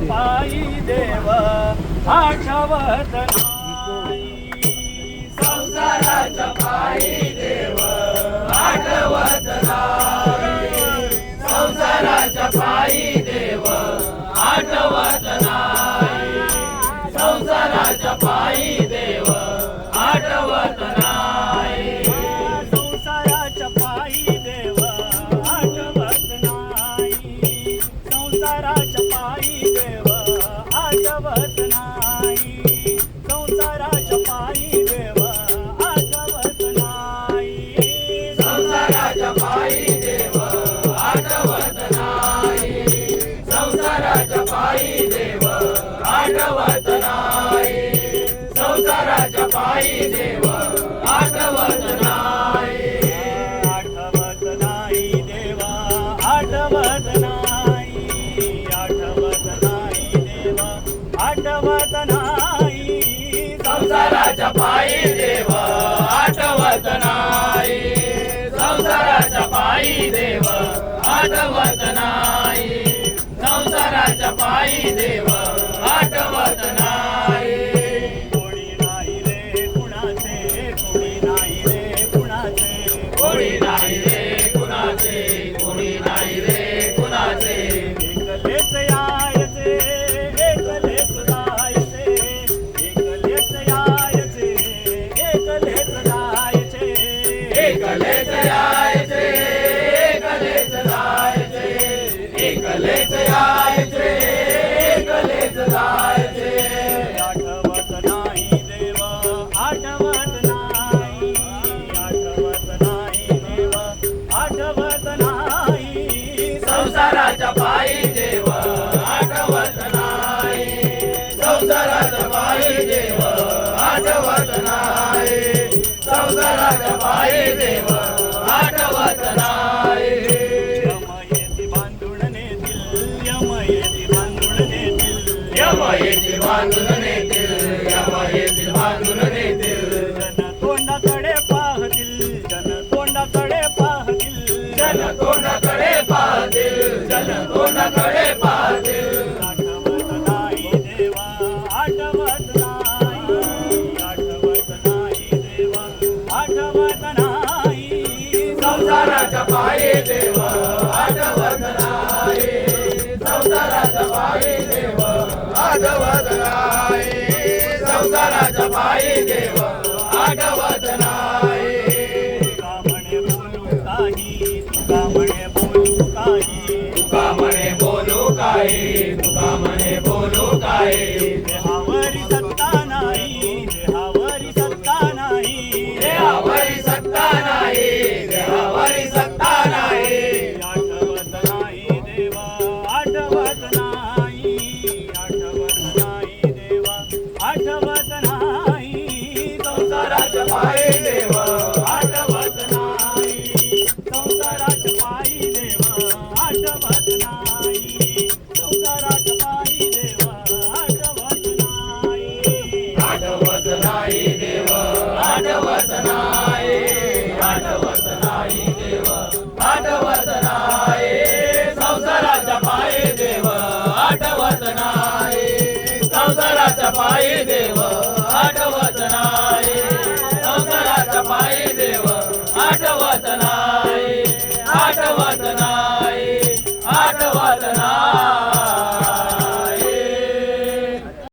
पायी देव आठवत नाही. संसाराच्या पायी देव आठवत नाही. संसाराच्या पायी देव आठवत नाही. संसाराच्या पायी देव आठवत नाही. संसाराच्या पायी देव आठवत नाही. संसाराच्या पायी देव आठवत नाही. संसाराच्या पायी देव आठवत नाही. संसाराच्या पायी देव आठवत नाही. संसाराच्या पायी देव आठवत नाही. संसाराच्या पायी देव आठवत नाही. आठवत नाही देवा आठवत नाही. आठवत नाही देवा आठवत नाही. संसाराच्या पायी देव आठवत नाही. संसाराच्या पायी देव आठवत नाही. संसाराच्या पायी देव आठवत नाही. कोणी नाही रे कुणाचे. कोणी नाही रे कुणाचे. कोणी नाही रे कुणाचे. कोणी नाही रे कुणाचे. एकलेच यायचे एकलेच जायचे. एकलेच यायचे एकलेच जायचे. एकलेच यायचे एकलेच जायचे. एकलेच यायचे एकलेच जायचे. आठवत नाही देव आठवत नाही. आठवत नाही देव आठवत नाही. संसाराच्या पायी देव आठवत नाही. संसाराच्या पायी देव आठवत नाही. संसाराच्या पायी देव आठवत नाही. यमयेती बांधून नेतील. यमयेती बांधून नेतील. यमयेती बांधून नेतील. यमयेती बांधून नेतील. जन तोंडाकडे पाहतील. जन तोंडाकडे पाहतील. जन तोंडाकडे पाहतील. जन तोंडाकडे पाहतील. आठवत नाही देवा आठवत नाही. आठवत नाही देवा आठवत नाही. संसाराच्या पायी देव आठवत नाही. संसाराच्या पायी देव आठवत नाही. संसाराच्या पायी देव आठवत नाही. तुका म्हणे बोलू काही. तुका म्हणे बोलू काही. तुका म्हणे बोलू काही. तुका म्हणे बोलू काही.